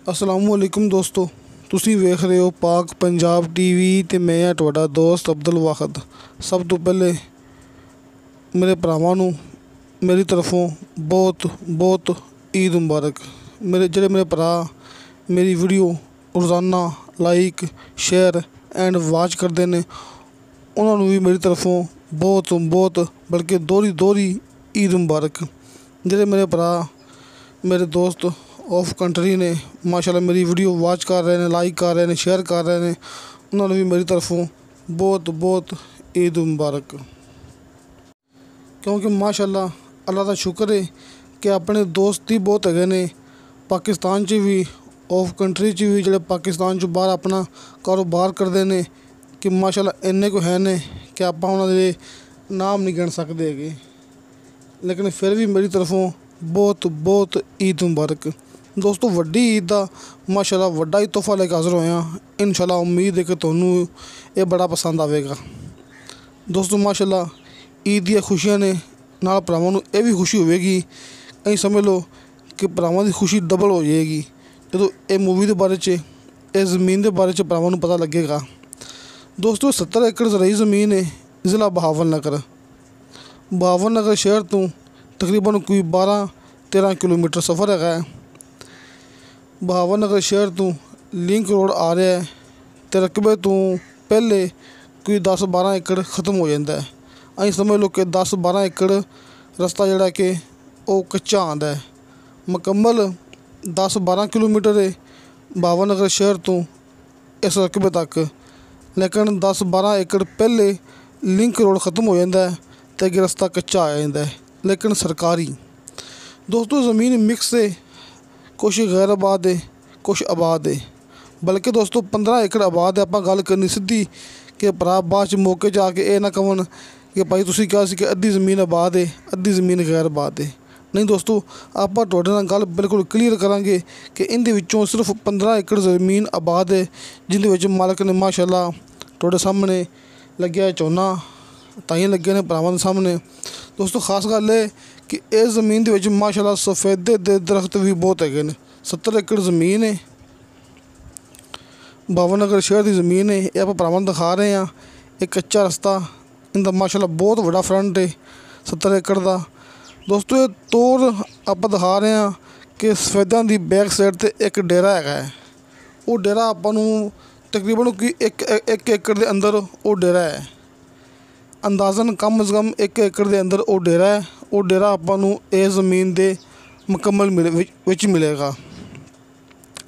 असलामुअलैकुम दोस्तों, ਤੁਸੀਂ ਵੇਖ ਰਹੇ ਹੋ ਪਾਕ ਪੰਜਾਬ ਟੀਵੀ ਤੇ ਮੈਂ ਹਾਂ ਤੁਹਾਡਾ ਦੋਸਤ ਅਬਦੁਲ ਵਾਹਦ। ਸਭ ਤੋਂ ਪਹਿਲੇ ਮੇਰੇ ਭਰਾਵਾਂ ਨੂੰ ਮੇਰੀ ਤਰਫੋਂ ਬਹੁਤ ਬਹੁਤ ਈਦ ਮੁਬਾਰਕ। ਮੇਰੇ ਭਰਾ ਮੇਰੀ ਵੀਡੀਓ ਰੋਜ਼ਾਨਾ ਲਾਈਕ ਸ਼ੇਅਰ ਐਂਡ ਵਾਚ ਕਰਦੇ ਨੇ, ਉਹਨਾਂ ਨੂੰ ਵੀ ਮੇਰੀ ਤਰਫੋਂ ਬਹੁਤ ਬਹੁਤ ਬਲਕਿ ਦੋਹਰੀ ਈਦ ਮੁਬਾਰਕ। ਜਿਹੜੇ ਮੇਰੇ ਭਰਾ ਮੇਰੇ ਦੋਸਤ ਆਫ ਕੰਟਰੀ ਨੇ, ਮਾਸ਼ਾਅੱਲਾ ਮੇਰੀ ਵੀਡੀਓ ਵਾਚ ਕਰ ਰਹੇ ਨੇ, ਲਾਈਕ ਕਰ ਰਹੇ ਨੇ, ਸ਼ੇਅਰ ਕਰ ਰਹੇ ਨੇ, ਉਹਨਾਂ ਨੂੰ ਵੀ ਮੇਰੀ ਤਰਫੋਂ ਬਹੁਤ ਬਹੁਤ ਈਦ ਮੁਬਾਰਕ। ਕਿਉਂਕਿ ਮਾਸ਼ਾਅੱਲਾ ਅੱਲਾ ਦਾ ਸ਼ੁਕਰ ਹੈ ਕਿ ਆਪਣੇ ਦੋਸਤ ਹੀ ਬਹੁਤ ਹੈਗੇ ਨੇ ਪਾਕਿਸਤਾਨ 'ਚ ਵੀ, ਆਫ ਕੰਟਰੀ 'ਚ ਵੀ, ਜਿਹੜੇ ਪਾਕਿਸਤਾਨ 'ਚੋਂ ਬਾਹਰ ਆਪਣਾ ਕਾਰੋਬਾਰ ਕਰਦੇ ਨੇ ਕਿ ਮਾਸ਼ਾਅੱਲਾ ਇੰਨੇ ਕੁ ਹੈ ਨੇ ਕਿ ਆਪਾਂ ਉਹਨਾਂ ਦੇ ਨਾਮ ਨਹੀਂ ਗਿਣ ਸਕਦੇ ਹੈਗੇ। ਲੇਕਿਨ ਫਿਰ ਵੀ ਮੇਰੀ ਤਰਫੋਂ ਬਹੁਤ ਬਹੁਤ ਈਦ ਮੁਬਾਰਕ। ਦੋਸਤੋ, ਵੱਡੀ ਈਦ ਦਾ ਮਾਸ਼ਾਅੱਲਾ ਵੱਡਾ ਹੀ ਤੋਹਫਾ ਲੈ ਕੇ ਹਾਜ਼ਰ ਹੋਇਆ। ਇਨਸ਼ਾਅੱਲਾ ਉਮੀਦ ਹੈ ਕਿ ਤੁਹਾਨੂੰ ਇਹ ਬੜਾ ਪਸੰਦ ਆਵੇਗਾ। ਦੋਸਤੋ, ਮਾਸ਼ਾਅੱਲਾ ਈਦ ਦੀਆਂ ਖੁਸ਼ੀਆਂ ਨੇ, ਨਾਲ ਭਰਾਵਾਂ ਨੂੰ ਇਹ ਵੀ ਖੁਸ਼ੀ ਹੋਵੇਗੀ। ਅਸੀਂ ਸਮਝ ਲਓ ਕਿ ਭਰਾਵਾਂ ਦੀ ਖੁਸ਼ੀ ਡਬਲ ਹੋ ਜਾਏਗੀ ਜਦੋਂ ਇਹ ਮੂਵੀ ਦੇ ਬਾਰੇ 'ਚ, ਇਸ ਜ਼ਮੀਨ ਦੇ ਬਾਰੇ 'ਚ ਭਰਾਵਾਂ ਨੂੰ ਪਤਾ ਲੱਗੇਗਾ। ਦੋਸਤੋ, 70 ਏਕੜ ਜ਼ਰਈ ਜ਼ਮੀਨ ਹੈ ਜ਼ਿਲ੍ਹਾ ਬਹਾਵਲ ਨਗਰ ਸ਼ਹਿਰ ਤੋਂ ਤਕਰੀਬਨ ਕੋਈ 12-13 ਕਿਲੋਮੀਟਰ ਸਫ਼ਰ ਹੈਗਾ ਹੈ। ਬਹਾਵਲ ਨਗਰ ਸ਼ਹਿਰ ਤੋਂ ਲਿੰਕ ਰੋਡ ਆ ਰਿਹਾ ਹੈ ਅਤੇ ਰਕਬੇ ਤੋਂ ਪਹਿਲੇ ਕੋਈ 10-12 ਏਕੜ ਖਤਮ ਹੋ ਜਾਂਦਾ ਹੈ। ਅਸੀਂ ਸਮਝ ਲਓ ਕਿ 10-12 ਏਕੜ ਰਸਤਾ ਜਿਹੜਾ ਕਿ ਉਹ ਕੱਚਾ ਆਉਂਦਾ ਹੈ। ਮੁਕੰਮਲ 10-12 ਕਿਲੋਮੀਟਰ ਹੈ ਬਹਾਵਲ ਨਗਰ ਸ਼ਹਿਰ ਤੋਂ ਇਸ ਰਕਬੇ ਤੱਕ, ਲੇਕਿਨ 10-12 ਏਕੜ ਪਹਿਲੇ ਲਿੰਕ ਰੋਡ ਖਤਮ ਹੋ ਜਾਂਦਾ ਹੈ ਅਤੇ ਅੱਗੇ ਰਸਤਾ ਕੱਚਾ ਆ ਜਾਂਦਾ ਹੈ, ਲੇਕਿਨ ਸਰਕਾਰੀ। ਦੋਸਤੋ, ਜ਼ਮੀਨ ਮਿਕਸ ਹੈ, ਕੁਛ ਗੈਰ ਆਬਾਦ ਹੈ, ਕੁਛ ਆਬਾਦ ਹੈ, ਬਲਕਿ ਦੋਸਤੋ 15 ਏਕੜ ਆਬਾਦ ਹੈ। ਆਪਾਂ ਗੱਲ ਕਰਨੀ ਸਿੱਧੀ ਕਿ ਭਰਾ ਬਾਅਦ 'ਚ ਮੌਕੇ 'ਚ ਆ ਕੇ ਇਹ ਨਾ ਕਹਣ ਕਿ ਭਾਈ ਤੁਸੀਂ ਕਿਹਾ ਸੀ ਕਿ ਅੱਧੀ ਜ਼ਮੀਨ ਆਬਾਦ ਹੈ, ਅੱਧੀ ਜ਼ਮੀਨ ਗੈਰ ਆਬਾਦ ਹੈ। ਨਹੀਂ ਦੋਸਤੋ, ਆਪਾਂ ਤੁਹਾਡੇ ਨਾਲ ਗੱਲ ਬਿਲਕੁਲ ਕਲੀਅਰ ਕਰਾਂਗੇ ਕਿ ਇਹਦੇ ਵਿੱਚੋਂ ਸਿਰਫ 15 ਏਕੜ ਜ਼ਮੀਨ ਆਬਾਦ ਹੈ, ਜਿਹਦੇ ਵਿੱਚ ਮਾਲਕ ਨੇ ਮਾਸ਼ਾਅੱਲਾ ਤੁਹਾਡੇ ਸਾਹਮਣੇ ਲੱਗਿਆ ਝੋਨਾ, ਤਾਈਆਂ ਲੱਗੇ ਨੇ ਭਰਾਵਾਂ ਦੇ ਸਾਹਮਣੇ। ਦੋਸਤੋ, ਖਾਸ ਗੱਲ ਇਹ ਕਿ ਇਸ ਜ਼ਮੀਨ ਦੇ ਵਿੱਚ ਮਾਸ਼ਾਅੱਲਾ ਸਫੈਦੇ ਦੇ ਦਰਖਤ ਵੀ ਬਹੁਤ ਹੈਗੇ ਨੇ। 70 ਏਕੜ ਜ਼ਮੀਨ ਹੈ, ਬਹਾਵਲ ਨਗਰ ਸ਼ਹਿਰ ਦੀ ਜ਼ਮੀਨ ਹੈ। ਇਹ ਆਪਾਂ ਭਰਾਵਾਂ ਨੂੰ ਦਿਖਾ ਰਹੇ ਹਾਂ। ਇਹ ਕੱਚਾ ਰਸਤਾ, ਇਹਦਾ ਮਾਸ਼ਾਅੱਲਾ ਬਹੁਤ ਵੱਡਾ ਫਰੰਟ ਹੈ 70 ਏਕੜ ਦਾ। ਦੋਸਤੋ, ਇਹ ਤੋਰ ਆਪਾਂ ਦਿਖਾ ਰਹੇ ਹਾਂ ਕਿ ਸਫੈਦਿਆਂ ਦੀ ਬੈਕ ਸਾਈਡ 'ਤੇ ਇੱਕ ਡੇਰਾ ਹੈਗਾ ਹੈ। ਉਹ ਡੇਰਾ ਆਪਾਂ ਨੂੰ ਤਕਰੀਬਨ ਕੋਈ ਇੱਕ ਏਕੜ ਦੇ ਅੰਦਰ ਉਹ ਡੇਰਾ ਹੈ। ਅੰਦਾਜ਼ਨ ਕਮ ਅਜ਼ ਕਮ 1 ਏਕੜ ਦੇ ਅੰਦਰ ਉਹ ਡੇਰਾ ਹੈ। ਉਹ ਡੇਰਾ ਆਪਾਂ ਨੂੰ ਇਸ ਜ਼ਮੀਨ ਦੇ ਮੁਕੰਮਲ ਵਿੱਚ ਮਿਲੇਗਾ।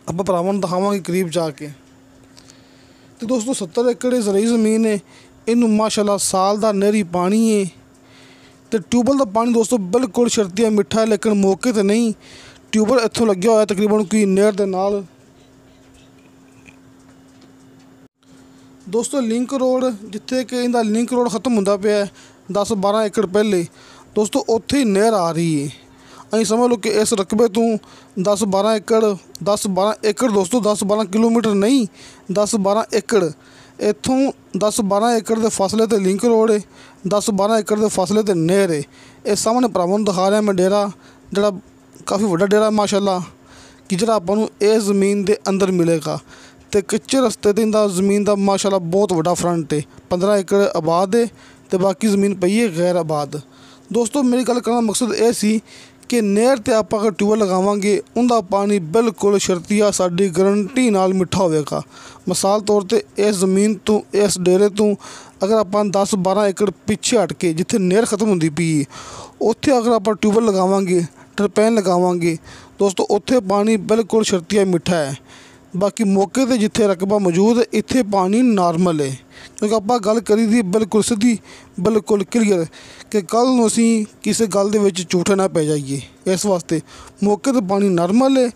ਆਪਾਂ ਭਰਾਵਾਂ ਨੂੰ ਦਿਖਾਵਾਂਗੇ ਕਰੀਬ ਜਾ ਕੇ। ਅਤੇ ਦੋਸਤੋ, 70 ਏਕੜ ਜ਼ਰਈ ਜ਼ਮੀਨ ਹੈ, ਇਹਨੂੰ ਮਾਸ਼ਾਅੱਲਾ ਸਾਲ ਦਾ ਨਹਿਰੀ ਪਾਣੀ ਹੈ ਅਤੇ ਟਿਊਬਵੈੱਲ ਦਾ ਪਾਣੀ ਦੋਸਤੋ ਬਿਲਕੁਲ ਸ਼ਰਤੀਆ ਮਿੱਠਾ ਹੈ, ਲੇਕਿਨ ਮੌਕੇ 'ਤੇ ਨਹੀਂ। ਟਿਊਬਵੈੱਲ ਇੱਥੋਂ ਲੱਗਿਆ ਹੋਇਆ ਤਕਰੀਬਨ ਕੋਈ ਨਹਿਰ ਦੇ ਨਾਲ। ਦੋਸਤੋ, ਲਿੰਕ ਰੋਡ ਜਿੱਥੇ ਕਿ ਇਹਦਾ ਲਿੰਕ ਰੋਡ ਖ਼ਤਮ ਹੁੰਦਾ ਪਿਆ 10-12 ਏਕੜ ਪਹਿਲੇ, ਦੋਸਤੋ ਉੱਥੇ ਹੀ ਨਹਿਰ ਆ ਰਹੀ ਹੈ। ਅਸੀਂ ਸਮਝ ਲਓ ਕਿ ਇਸ ਰਕਬੇ ਤੋਂ 10-12 ਏਕੜ ਦੋਸਤੋ 10-12 ਕਿਲੋਮੀਟਰ ਨਹੀਂ, 10-12 ਏਕੜ। ਇੱਥੋਂ 10-12 ਏਕੜ ਦੇ ਫਾਸਲੇ 'ਤੇ ਲਿੰਕ ਰੋਡ ਹੈ, 10-12 ਏਕੜ ਦੇ ਫਾਸਲੇ 'ਤੇ ਨਹਿਰ ਹੈ। ਇਹ ਸਾਹਮਣੇ ਭਰਾਵਾਂ ਨੂੰ ਦਿਖਾ ਰਿਹਾ ਮੈਂ ਡੇਰਾ, ਜਿਹੜਾ ਕਾਫੀ ਵੱਡਾ ਡੇਰਾ ਮਾਸ਼ਾਅੱਲਾ, ਕਿ ਜਿਹੜਾ ਆਪਾਂ ਨੂੰ ਇਸ ਜ਼ਮੀਨ ਦੇ ਅੰਦਰ ਮਿਲੇਗਾ। ਅਤੇ ਕੱਚੇ ਰਸਤੇ 'ਤੇ ਇਹਦਾ ਜ਼ਮੀਨ ਦਾ ਮਾਸ਼ਾਅੱਲਾ ਬਹੁਤ ਵੱਡਾ ਫਰੰਟ ਹੈ। 15 ਏਕੜ ਆਬਾਦ ਹੈ ਅਤੇ ਬਾਕੀ ਜ਼ਮੀਨ ਪਈ ਹੈ ਗੈਰ ਆਬਾਦ। ਦੋਸਤੋ, ਮੇਰੀ ਗੱਲ ਕਰਨ ਦਾ ਮਕਸਦ ਇਹ ਸੀ ਕਿ ਨਹਿਰ 'ਤੇ ਆਪਾਂ ਅਗਰ ਟਿਊਬਵੈੱਲ ਲਗਾਵਾਂਗੇ, ਉਹਦਾ ਪਾਣੀ ਬਿਲਕੁਲ ਸ਼ਰਤੀਆ ਸਾਡੀ ਗਰੰਟੀ ਨਾਲ ਮਿੱਠਾ ਹੋਵੇਗਾ। ਮਿਸਾਲ ਤੌਰ 'ਤੇ ਇਸ ਜ਼ਮੀਨ ਤੋਂ, ਇਸ ਡੇਰੇ ਤੋਂ ਅਗਰ ਆਪਾਂ 10-12 ਏਕੜ ਪਿੱਛੇ ਹਟ ਕੇ ਜਿੱਥੇ ਨਹਿਰ ਖਤਮ ਹੁੰਦੀ ਪਈ, ਉੱਥੇ ਅਗਰ ਆਪਾਂ ਟਿਊਬਵੈੱਲ ਲਗਾਵਾਂਗੇ, ਟਰਪੈਨ ਲਗਾਵਾਂਗੇ, ਦੋਸਤੋ ਉੱਥੇ ਪਾਣੀ ਬਿਲਕੁਲ ਸ਼ਰਤੀਆ ਮਿੱਠਾ ਹੈ। ਬਾਕੀ ਮੌਕੇ 'ਤੇ ਜਿੱਥੇ ਰਕਬਾ ਮੌਜੂਦ ਹੈ, ਇੱਥੇ ਪਾਣੀ ਨਾਰਮਲ ਹੈ। ਕਿਉਂਕਿ ਆਪਾਂ ਗੱਲ ਕਰੀ ਦੀ ਬਿਲਕੁਲ ਸਿੱਧੀ, ਬਿਲਕੁਲ ਕਲੀਅਰ ਕਿ ਕੱਲ੍ਹ ਨੂੰ ਅਸੀਂ ਕਿਸੇ ਗੱਲ ਦੇ ਵਿੱਚ ਝੂਠੇ ਨਾ ਪੈ ਜਾਈਏ। ਇਸ ਵਾਸਤੇ ਮੌਕੇ 'ਤੇ ਪਾਣੀ ਨਾਰਮਲ ਹੈ।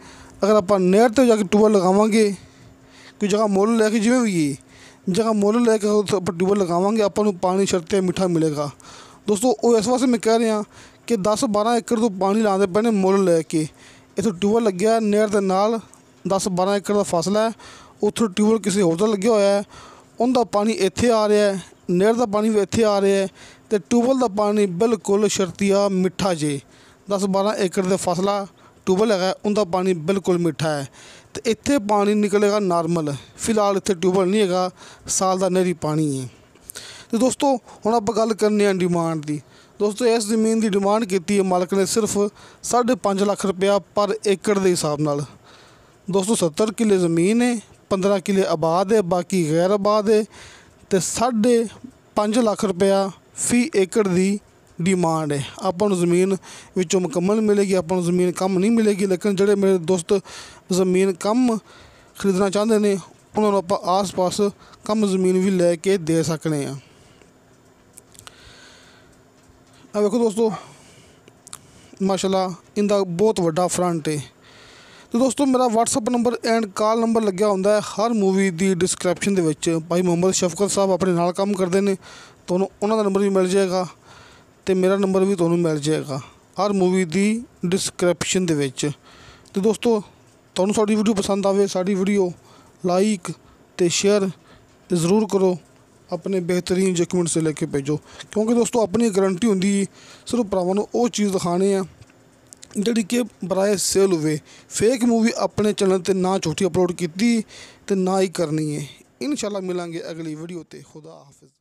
ਅਗਰ ਆਪਾਂ ਨਹਿਰ 'ਤੇ ਜਾ ਕੇ ਟਿਊਬਵੈੱਲ ਲਗਾਵਾਂਗੇ, ਕੋਈ ਜਗ੍ਹਾ ਮੁੱਲ ਲੈ ਕੇ, ਜਿਵੇਂ ਵੀ ਹੈ ਜਗ੍ਹਾ ਮੁੱਲ ਲੈ ਕੇ ਉੱਥੇ ਆਪਾਂ ਟਿਊਬਵੈੱਲ ਲਗਾਵਾਂਗੇ, ਆਪਾਂ ਨੂੰ ਪਾਣੀ ਸ਼ਰਤੀਆ ਮਿੱਠਾ ਮਿਲੇਗਾ। ਦੋਸਤੋ, ਉਹ ਇਸ ਵਾਸਤੇ ਮੈਂ ਕਹਿ ਰਿਹਾ ਕਿ 10-12 ਏਕੜ ਤੋਂ ਪਾਣੀ ਲਾਉਂਦੇ ਪਏ ਨੇ ਮੁੱਲ ਲੈ ਕੇ। ਇੱਥੋਂ ਟਿਊਬਵੈੱਲ ਲੱਗਿਆ ਨਹਿਰ ਦੇ ਨਾਲ, 10-12 ਏਕੜ ਦਾ ਫਾਸਲਾ ਹੈ, ਉੱਥੋਂ ਟਿਊਬਵੈੱਲ ਕਿਸੇ ਹੋਰ ਦਾ ਲੱਗਿਆ ਹੋਇਆ ਹੈ, ਉਹਦਾ ਪਾਣੀ ਇੱਥੇ ਆ ਰਿਹਾ ਹੈ, ਨਹਿਰ ਦਾ ਪਾਣੀ ਵੀ ਇੱਥੇ ਆ ਰਿਹਾ ਹੈ ਅਤੇ ਟਿਊਬਵੈੱਲ ਦਾ ਪਾਣੀ ਬਿਲਕੁਲ ਸ਼ਰਤੀਆ ਮਿੱਠਾ ਜੇ। 10-12 ਏਕੜ ਦਾ ਫਾਸਲਾ ਟਿਊਬਵੈੱਲ ਹੈਗਾ ਉਹਦਾ ਪਾਣੀ ਬਿਲਕੁਲ ਮਿੱਠਾ ਹੈ ਅਤੇ ਇੱਥੇ ਪਾਣੀ ਨਿਕਲੇਗਾ ਨਾਰਮਲ। ਫਿਲਹਾਲ ਇੱਥੇ ਟਿਊਬਵੈੱਲ ਨਹੀਂ ਹੈਗਾ, ਸਾਲ ਦਾ ਨਹਿਰੀ ਪਾਣੀ ਹੈ। ਅਤੇ ਦੋਸਤੋ ਹੁਣ ਆਪਾਂ ਗੱਲ ਕਰਨੀ ਆ ਡਿਮਾਂਡ ਦੀ। ਦੋਸਤੋ ਇਸ ਜ਼ਮੀਨ ਦੀ ਡਿਮਾਂਡ ਕੀਤੀ ਹੈ ਮਾਲਕ ਨੇ ਸਿਰਫ 5.5 ਲੱਖ ਰੁਪਇਆ ਪਰ ਏਕੜ ਦੇ ਹਿਸਾਬ ਨਾਲ। ਦੋਸਤੋ 70 ਕਿੱਲੇ ਜ਼ਮੀਨ ਹੈ, 15 ਕਿੱਲੇ ਆਬਾਦ ਹੈ, ਬਾਕੀ ਗੈਰ ਆਬਾਦ ਹੈ ਅਤੇ 5.5 ਲੱਖ ਰੁਪਇਆ ਫੀ ਏਕੜ ਦੀ ਡਿਮਾਂਡ ਹੈ। ਆਪਾਂ ਨੂੰ ਜ਼ਮੀਨ ਵਿੱਚੋਂ ਮੁਕੰਮਲ ਮਿਲੇਗੀ, ਆਪਾਂ ਨੂੰ ਜ਼ਮੀਨ ਕਮ ਨਹੀਂ ਮਿਲੇਗੀ। ਲੇਕਿਨ ਜਿਹੜੇ ਮੇਰੇ ਦੋਸਤ ਜ਼ਮੀਨ ਕਮ ਖਰੀਦਣਾ ਚਾਹੁੰਦੇ ਨੇ ਉਹਨਾਂ ਨੂੰ ਆਪਾਂ ਆਸ-ਪਾਸ ਕਮ ਜ਼ਮੀਨ ਵੀ ਲੈ ਕੇ ਦੇ ਸਕਦੇ ਹਾਂ। ਆ ਵੇਖੋ ਦੋਸਤੋ, ਮਾਸ਼ਾਅੱਲਾ ਇਹਦਾ ਬਹੁਤ ਵੱਡਾ ਫਰੰਟ ਹੈ। ਅਤੇ ਦੋਸਤੋ ਮੇਰਾ WhatsApp number end call number ਲੱਗਿਆ ਹੁੰਦਾ ਹੈ ਹਰ ਮੂਵੀ ਦੀ ਡਿਸਕ੍ਰਿਪਸ਼ਨ ਦੇ ਵਿੱਚ। ਭਾਈ ਮੁਹੰਮਦ ਸ਼ਫਕਤ ਸਾਹਿਬ ਆਪਣੇ ਨਾਲ ਕੰਮ ਕਰਦੇ ਨੇ, ਤੁਹਾਨੂੰ ਉਹਨਾਂ ਦਾ ਨੰਬਰ ਵੀ ਮਿਲ ਜਾਏਗਾ ਅਤੇ ਮੇਰਾ ਨੰਬਰ ਵੀ ਤੁਹਾਨੂੰ ਮਿਲ ਜਾਏਗਾ ਹਰ ਮੂਵੀ ਦੀ ਡਿਸਕ੍ਰਿਪਸ਼ਨ ਦੇ ਵਿੱਚ। ਅਤੇ ਦੋਸਤੋ ਤੁਹਾਨੂੰ ਸਾਡੀ ਵੀਡੀਓ ਪਸੰਦ ਆਵੇ, ਸਾਡੀ ਵੀਡੀਓ ਲਾਈਕ ਅਤੇ ਸ਼ੇਅਰ ਜ਼ਰੂਰ ਕਰੋ। ਆਪਣੇ ਬਿਹਤਰੀਨ ਡਾਕੂਮੈਂਟ ਸੇ ਲੈ ਕੇ ਭੇਜੋ, ਕਿਉਂਕਿ ਦੋਸਤੋ ਆਪਣੀ ਗਰੰਟੀ ਹੁੰਦੀ ਸਿਰਫ ਭਰਾਵਾਂ ਨੂੰ ਉਹ ਚੀਜ਼ ਦਿਖਾਉਣੀ ਆ ਜਿਹੜੀ ਕਿ ਬਰਾਏ ਸੇਲ ਹੋਵੇ। ਫੇਕ ਮੂਵੀ ਆਪਣੇ ਚੈਨਲ 'ਤੇ ਨਾ ਝੂਠੀ ਅਪਲੋਡ ਕੀਤੀ ਅਤੇ ਨਾ ਹੀ ਕਰਨੀ ਹੈ। ਇਨਸ਼ਾਅੱਲਾ ਮਿਲਾਂਗੇ ਅਗਲੀ ਵੀਡੀਓ 'ਤੇ। ਖੁਦਾ ਹਾਫਿਜ਼।